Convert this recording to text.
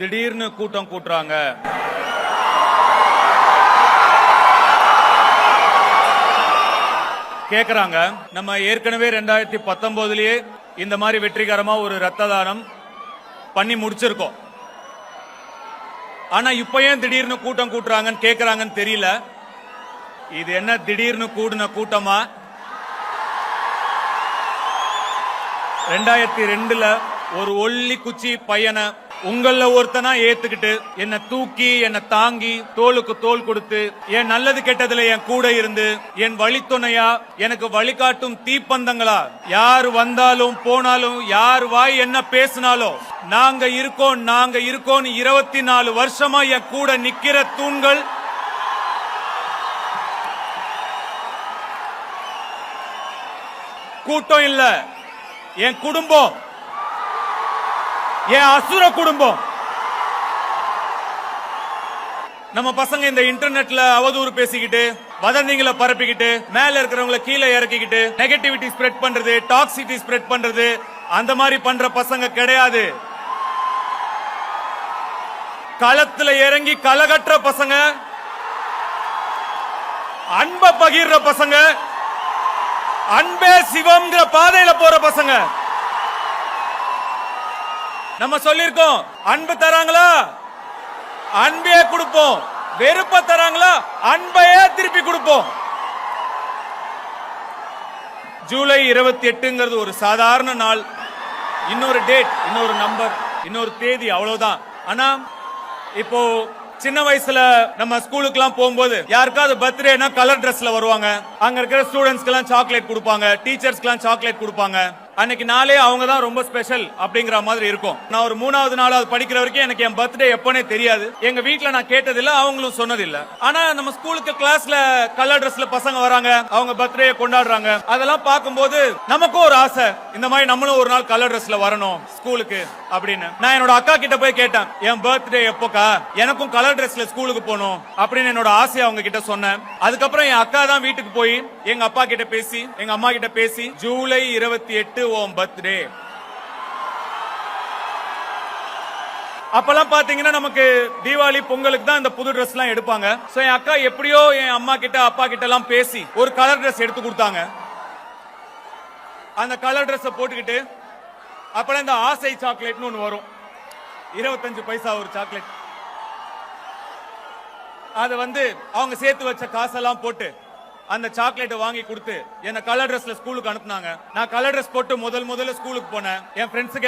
திடீர்னு கூட்டம் கூட்டுறாங்க. கேக்குறாங்க. நம்ம ஏற்கனவே 2019லயே இந்த மாதிரி வெற்றிகரமா ஒரு ரத்த தானம் பண்ணி முடிச்சிருக்கோம். ஆனா இப்ப ஏன் திடீர்னு கூட்டம் கூட்டுறாங்கன்னு கேக்குறாங்கன்னு தெரியல. இது என்ன திடீர்னு கூடின கூட்டமா? 2002ல ஒரு ஒல்லி குச்சி பையனை உங்கள ஒருத்தனா ஏத்துக்கிட்டு என்ன தூக்கி என்ன தாங்கி தோளுக்கு தோல் கொடுத்து என் நல்லது கெட்டதுல என் கூட இருந்து என் வழித்துணையா எனக்கு வழிகாட்டும் தீப்பந்தங்களா யார் வந்தாலும் போனாலும் யார் வாய் என்ன பேசினாலும் நாங்க இருக்கோம் 24 வருஷமா என் கூட நிக்கிற தூண்கள் கூட்டம் இல்ல, என் குடும்பம், என் அசுர குடும்பம். நம்ம பசங்க இந்த இன்டர்நெட்ல அவதூறு பேசிக்கிட்டு வதந்திகளை பரப்பிக்கிட்டு மேல இருக்கிறவங்களை கீழே இறக்கிக்கிட்டு நெகட்டிவிட்டி ஸ்ப்ரெட் பண்றது, டாக்ஸிட்டி ஸ்ப்ரெட் பண்றது, அந்த மாதிரி பண்ற பசங்க கிடையாது. களத்துல இறங்கி களகற்ற பசங்க, அன்பை பகிர்ற பசங்க, அன்பே சிவம்ங்கிற பாதையில போற பசங்க. நம்ம சொல்லிருக்கோம், அன்பு தராங்களா அன்பையே கொடுப்போம், வெறுப்ப தராங்களா அன்பையே திருப்பி கொடுப்போம். ஜூலை 28ங்கிறது ஒரு சாதாரண நாள், இன்னொரு டேட், இன்னொரு நம்பர், இன்னொரு தேதி, அவ்வளவுதான். ஆனா இப்போ சின்ன வயசுல நம்ம ஸ்கூலுக்கு எல்லாம் போகும்போது யாருக்காவது பர்த்டேனா கலர் ட்ரெஸ்ல வருவாங்க. அங்க இருக்கிற ஸ்டூடெண்ட்ஸ்க்கு எல்லாம் சாக்லேட் கொடுப்பாங்க, டீச்சர்ஸ்க்கு எல்லாம் சாக்லேட் கொடுப்பாங்க. அன்னைக்கு நாளே அவங்க தான் ரொம்ப ஸ்பெஷல் அப்படிங்கிற மாதிரி இருக்கும். நான் ஒரு 3வது 4வது படிக்கிற வரைக்கும் எனக்கு என் பர்த்டே எப்பனே தெரியாது. எங்க வீட்ல நான் கேட்டதில்ல, அவங்களும் சொன்னதில்ல. ஆனா நம்ம ஸ்கூலுக்கு கிளாஸ்ல கலர் ட்ரெஸ்ல பசங்க வராங்க, அவங்க பர்த்டே கொண்டாடுறாங்க. அதெல்லாம் பார்க்கும்போது நமக்கும் ஒரு ஆசை, இந்த மாதிரி நம்மளும் ஒரு நாள் கலர் ட்ரெஸ்ல வரணும் ஸ்கூலுக்கு அப்படின்னு. நான் என்னோட அக்கா கிட்ட போய் கேட்டேன், என் பர்த்டே எப்போக்கா, எனக்கும் கலர் ட்ரெஸ்ல ஸ்கூலுக்கு போகணும் அப்படின்னு என்னோட ஆசையை அவங்க கிட்ட சொன்னேன். அதுக்கப்புறம் என் அக்கா தான் வீட்டுக்கு போய் எங்க அப்பா கிட்ட பேசி எங்க அம்மா கிட்ட பேசி ஜூலை 28 உன் பர்த்டே. அப்பெல்லாம் பாத்தீங்கன்னா நமக்கு தீபாவளி பொங்கலுக்கு தான் இந்த புது ட்ரெஸ் எல்லாம் எடுப்பாங்க. சோ என் அக்கா எப்படியோ என் அம்மா கிட்ட அப்பா கிட்ட எல்லாம் பேசி ஒரு கலர் ட்ரெஸ் எடுத்து கொடுத்தாங்க. அந்த கலர் ட்ரெஸ் போட்டுக்கிட்டு அப்பெல்லாம் இந்த ஆசை சாக்லேட்னு ஒண்ணு வரும், 25 பைசா ஒரு சாக்லேட். அது அவங்க சேர்த்து வச்ச காசெல்லாம் போட்டு அந்த சாக்லேட் வாங்கி கொடுத்து என்ன கலர் ட்ரெஸ்ல ஸ்கூலுக்கு அனுப்புனாங்க. நான் கலர் ட்ரெஸ் போட்டு முதல்ல ஸ்கூலுக்கு போனேன். என் ஃப்ரெண்ட்ஸுக்கு